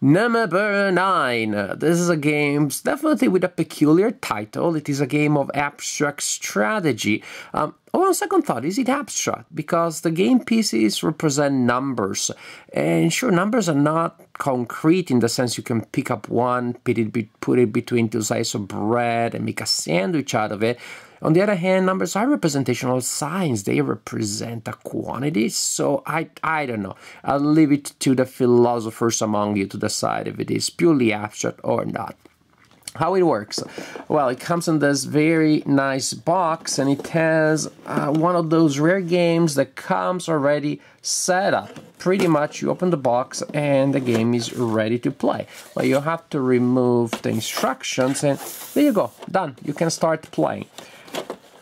NMBR 9. This is a game definitely with a peculiar title. It is a game of abstract strategy. On second thought, is it abstract? Because the game pieces represent numbers. And sure, numbers are not concrete in the sense you can pick up one, put it between two slices of bread and make a sandwich out of it. On the other hand, numbers are representational signs. They represent a quantity. So I don't know. I'll leave it to the philosophers among you to decide if it is purely abstract or not. How it works? Well, it comes in this very nice box, and it has one of those rare games that comes already set up. Pretty much you open the box and the game is ready to play. Well, you have to remove the instructions and there you go, done. You can start playing.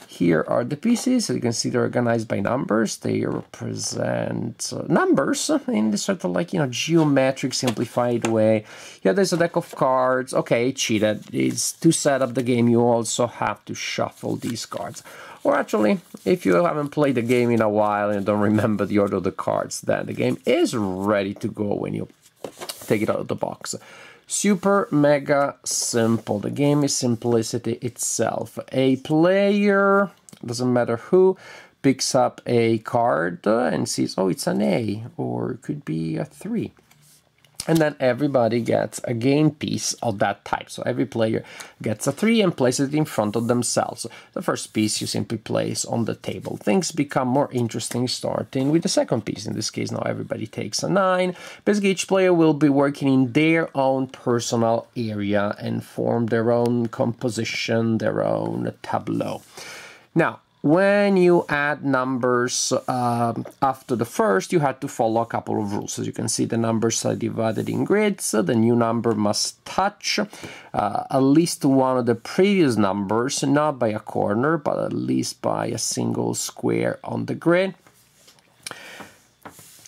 Here are the pieces. So you can see they're organized by numbers. They represent numbers in this sort of like, geometric, simplified way. Yeah, there's a deck of cards. Okay, cheated. It's to set up the game, you also have to shuffle these cards. Or actually, if you haven't played the game in a while and don't remember the order of the cards, then the game is ready to go when you take it out of the box. Super mega simple. The game is simplicity itself. A player, doesn't matter who, picks up a card and sees, oh, it's an A, or it could be a 3. And then everybody gets a game piece of that type. So every player gets a 3 and places it in front of themselves. The first piece you simply place on the table. Things become more interesting starting with the second piece. In this case, now everybody takes a 9. Basically, each player will be working in their own personal area and form their own composition, their own tableau. Now, when you add numbers after the first, you have to follow a couple of rules. As you can see, the numbers are divided in grids. The new number must touch at least one of the previous numbers, not by a corner, but at least by a single square on the grid.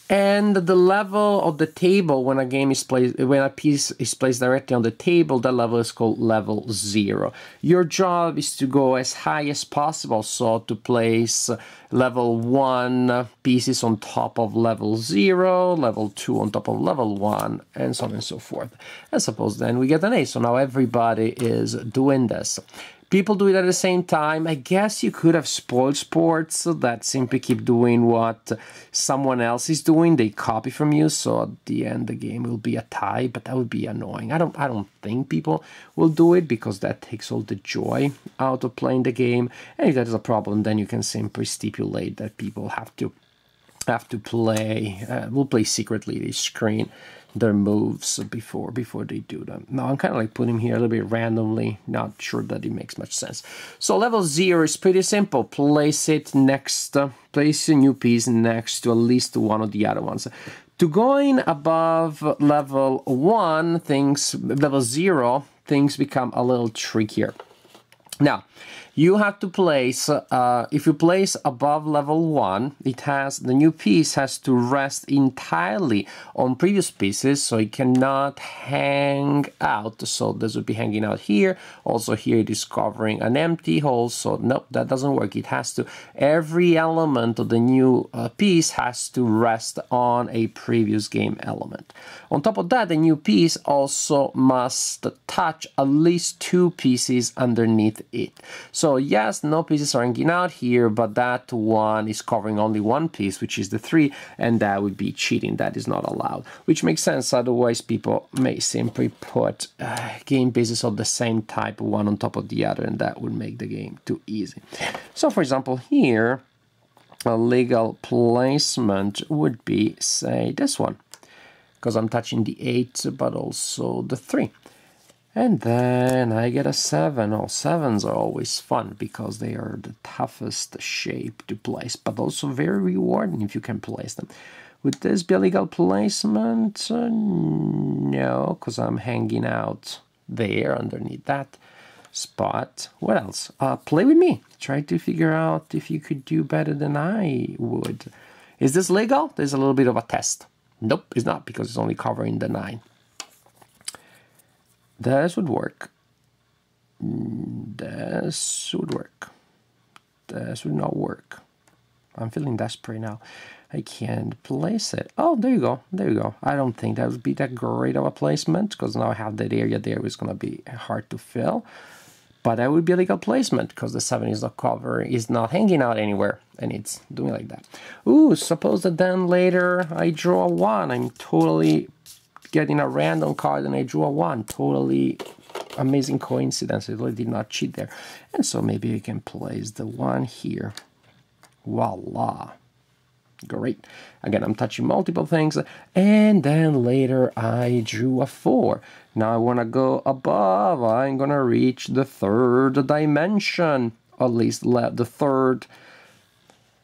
And the level of the table when a game is placed, when a piece is placed directly on the table, that level is called level 0. Your job is to go as high as possible, so to place level 1 pieces on top of level 0, level 2 on top of level 1, and so on and so forth. And suppose then we get an A, so now everybody is doing this. People do it at the same time. I guess you could have spoiled sports that simply keep doing what someone else is doing. They copy from you, so at the end the game will be a tie, but that would be annoying. I don't think people will do it because that takes all the joy out of playing the game. And if that is a problem, then you can simply stipulate that people have to play, will play secretly. They screen their moves before they do them. Now I'm kind of like putting him here a little bit randomly, not sure that it makes much sense. So level 0 is pretty simple. Place it next, place a new piece next to at least one of the other ones. To going above level 1, level 0, things become a little trickier. Now, you have to place, if you place above level 1, the new piece has to rest entirely on previous pieces, so it cannot hang out. So this would be hanging out here. Also here it is covering an empty hole, so nope, that doesn't work. It has to, every element of the new piece has to rest on a previous game element. On top of that, the new piece also must touch at least 2 pieces underneath it. So yes, no pieces are hanging out here, but that one is covering only one piece, which is the 3, and that would be cheating. That is not allowed, which makes sense. Otherwise, people may simply put game pieces of the same type, one on top of the other, and that would make the game too easy. So, for example, here, a legal placement would be, say, this one, because I'm touching the 8, but also the 3. And then I get a 7. Oh, 7s are always fun because they are the toughest shape to place, but also very rewarding if you can place them. Would this be a legal placement? No, because I'm hanging out there underneath that spot. What else? Play with me. Try to figure out if you could do better than I would. Is this legal? There's a little bit of a test. Nope, it's not, because it's only covering the 9. This would work. This would work. This would not work. I'm feeling desperate now. I can't place it. Oh, there you go. There you go. I don't think that would be that great of a placement because now I have that area there. It's going to be hard to fill. But that would be a legal placement because the 7 is not covering, is not hanging out anywhere. And it's doing like that. Ooh, suppose that then later I draw a 1. I'm totally getting a random card and I drew a 1. Totally amazing coincidence. I really did not cheat there. And so maybe I can place the 1 here. Voila. Great. Again, I'm touching multiple things. And then later I drew a 4. Now I want to go above. I'm going to reach the 3rd dimension. Or at least the third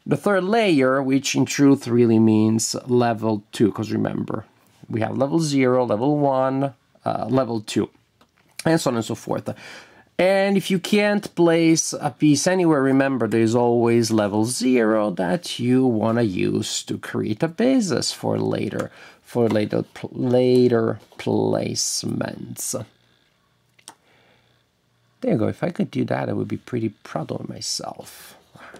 layer, which in truth really means level 2. Because remember, we have level 0, level 1, level 2. And so on and so forth. And if you can't place a piece anywhere, remember there's always level 0 that you want to use to create a basis for later placements. There you go. If I could do that, I would be pretty proud of myself.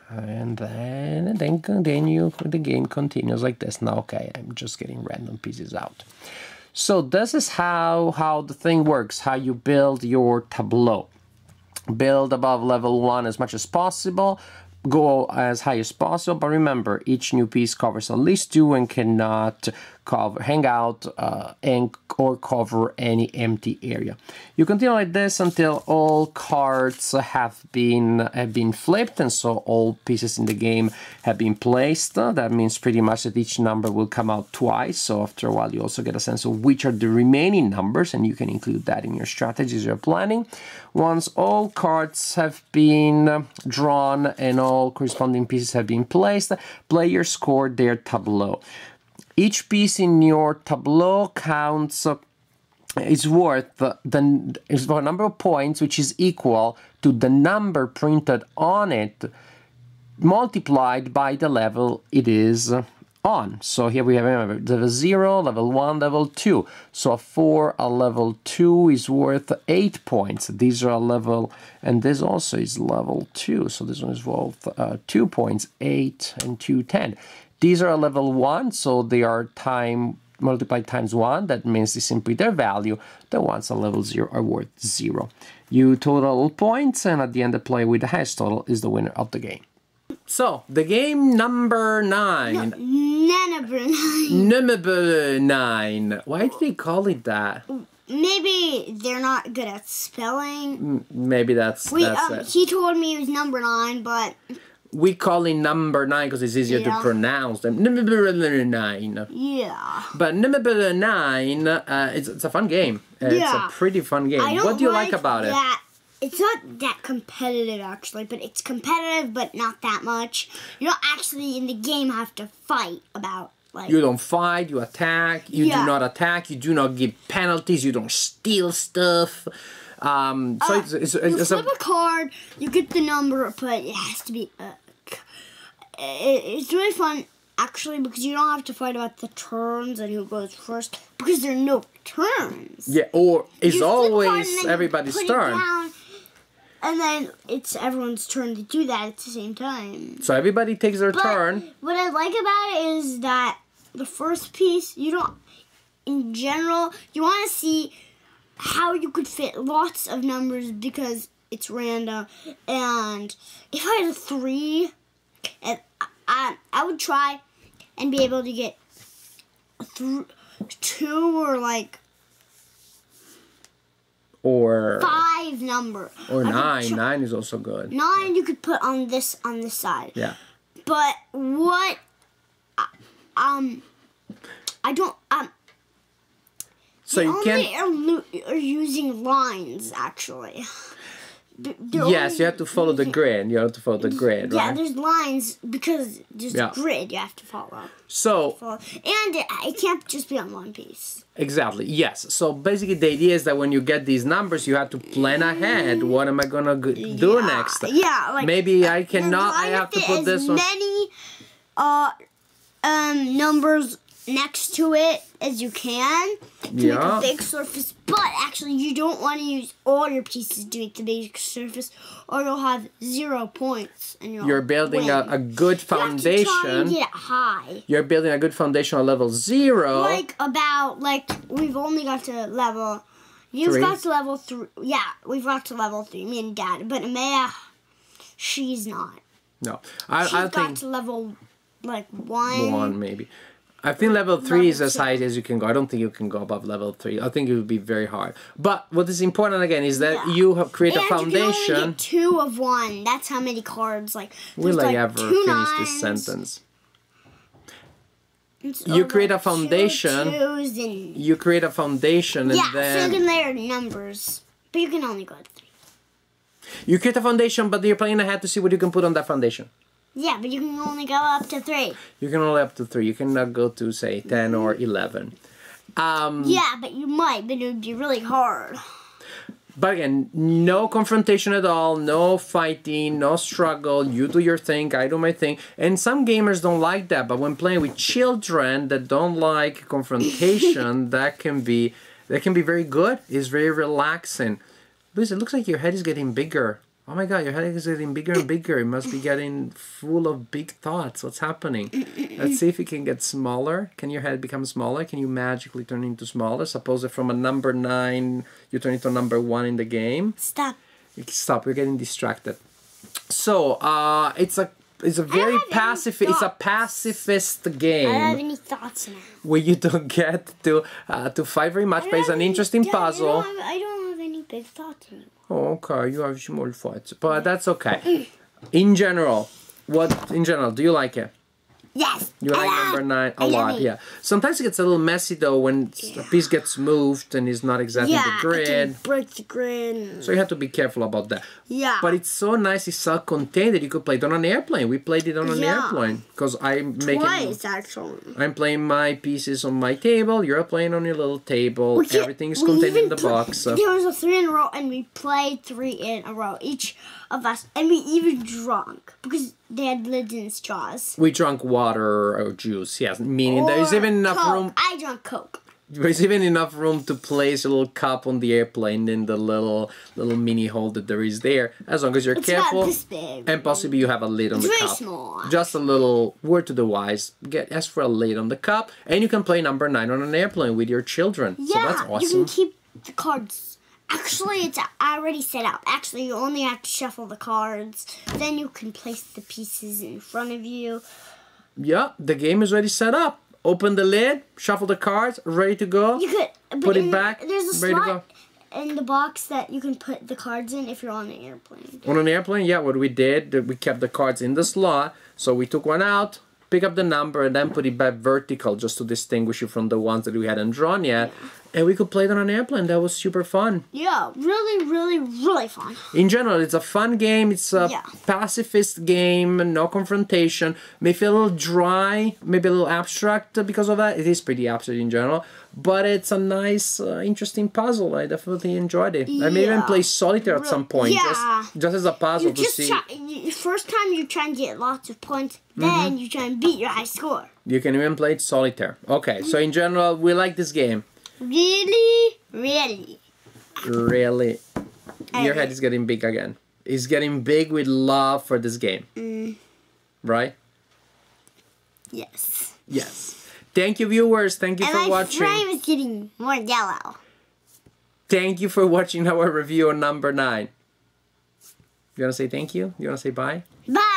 And then the game continues like this. Now, okay, I'm just getting random pieces out. So this is how the thing works, how you build your tableau. Build above level 1 as much as possible, go as high as possible, but remember, each new piece covers at least 2 and cannot hang out or cover any empty area. You continue like this until all cards have been flipped, and so all pieces in the game have been placed. That means pretty much that each number will come out twice, so after a while you also get a sense of which are the remaining numbers, and you can include that in your strategies you're planning. Once all cards have been drawn and all corresponding pieces have been placed, players score their tableau. Each piece in your tableau counts, is worth a number of points which is equal to the number printed on it multiplied by the level it is on. So here we have, remember, level 0, level 1, level 2. So for a level 2 is worth 8 points. These are a level, and this also is level 2. So this one is worth 2 points, 8 and 2, 10. These are a level 1, so they are multiplied times 1. That means it's simply their value. The ones at level 0 are worth 0. You total all points, and at the end the player with the highest total is the winner of the game. So, the game number 9. No, number 9. Number 9. Why do they call it that? Maybe they're not good at spelling. Maybe that's it. He told me it was number 9, but... We call it number 9 because it's easier to pronounce them. Number 9. Yeah. But number 9, it's a fun game. It's a pretty fun game. What do you like about it? It's not that competitive, actually, but it's competitive, but not that much. You don't actually, in the game, have to fight about, like... You don't fight, you attack, you do not attack, you do not give penalties, you don't steal stuff. So you flip a card, you get the number, but it has to be... it's really fun, actually, because you don't have to fight about the turns and who goes first, because there are no turns. Yeah, or it's always everybody's turn. And then it's everyone's turn to do that at the same time. So everybody takes their turn. What I like about it is that the first piece, you don't, in general, you want to see how you could fit lots of numbers because it's random. And if I had a 3, and I would try and be able to get 2 or like... Or 5 number. Or 9. 9 is also good. 9 you could put on this side. Yeah. But what I don't so you can't are using lines actually. Yes, you have to follow the grid. You have to follow the grid, right? Yeah, there's lines because there's a grid you have to follow. So, and it can't just be on one piece. Exactly, yes. So basically the idea is that when you get these numbers, you have to plan ahead. What am I going to do next? Yeah, like... Maybe I cannot, I have to put this on... many numbers next to it as you can to make a big surface. But actually, you don't want to use all your pieces to make the big surface, or you'll have 0 points. And you're building a good foundation. You have to try and get it high. You're building a good foundation on level 0. Like we've only got to level. You've 3? got to level 3. Yeah, we've got to level 3. Me and Dad, but Amaya, she's not. No, She's I got think to level 1. 1 maybe. I think level 3 Level is as 2. high as you can go. I don't think you can go above level 3. I think it would be very hard. But what is important again is that you have create a foundation. You can only get 2 of 1. That's how many cards. Will I ever 2 finish nines. this sentence? It's You over create a 2 foundation. twos and You create a foundation and so then you can layer numbers, but you can only go to 3. you create a foundation, but you're playing ahead to see what you can put on that foundation. Yeah, but you can only go up to 3. You can only up to 3. You cannot go to say 10 or 11. Yeah, but you might, but it would be really hard. But again, no confrontation at all, no fighting, no struggle. You do your thing, I do my thing. And some gamers don't like that, but when playing with children that don't like confrontation, that can be very good. It's very relaxing. Luis, it looks like your head is getting bigger. Oh my god, your head is getting bigger and bigger. It must be getting full of big thoughts. What's happening? Let's see if it can get smaller. Can your head become smaller? Can you magically turn into smaller? Suppose that from a number 9, you turn into a number 1 in the game. Stop. Stop, we're getting distracted. So, it's a very pacifist game. I don't have any thoughts now. Where you don't get to fight very much, but it's an interesting puzzle. I don't have any big thoughts anymore. Oh, okay, you have small thoughts, but that's okay. In general, do you like it? Yes. You like number 9 a lot, yeah. Sometimes it gets a little messy though when a piece gets moved and is not exactly the grid. Yeah, it can break the grid. So you have to be careful about that. Yeah. But it's so nice, it's self-contained that you could play it on an airplane. We played it on an airplane because Twice, actually. I'm playing my pieces on my table. You're playing on your little table. Everything is contained in the box. There was a 3 in a row, and we played 3 in a row, each of us, and we even drunk because they had lids in straws. We drank water or juice, yes. Meaning there is even enough room. I drank Coke. There's even enough room to place a little cup on the airplane in the little mini hole that there is there, as long as you're careful. About this big. And possibly you have a lid on the Very cup. small. Just a little word to the wise. Ask for a lid on the cup, and you can play number 9 on an airplane with your children. Yeah, so that's awesome. you can keep the cards. Actually, it's already set up. Actually, you only have to shuffle the cards. Then you can place the pieces in front of you. Yeah, the game is already set up. Open the lid, shuffle the cards, ready to go. You could put it back. There's a ready slot to go. in the box that you can put the cards in if you're on an airplane. On an airplane, yeah, what we did, we kept the cards in the slot. So we took one out, pick up the number, and then put it back vertical just to distinguish it from the ones that we hadn't drawn yet. Yeah. And we could play it on an airplane. That was super fun. Yeah, really, really, really fun. In general, it's a fun game. It's a pacifist game, no confrontation. May feel a little dry, maybe a little abstract because of that. It is pretty abstract in general. But it's a nice, interesting puzzle. I definitely enjoyed it. I may even play solitaire at some point. Yeah. Just as a puzzle to see. First time you try and get lots of points, then you try and beat your high score. You can even play it solitaire. Okay, so in general, we like this game. Really, really. Really. Your head is getting big again. It's getting big with love for this game. Right? Yes. Yes. Thank you, viewers. Thank you for watching. And my frame is getting more yellow. Thank you for watching our review on number 9. You want to say thank you? You want to say bye? Bye.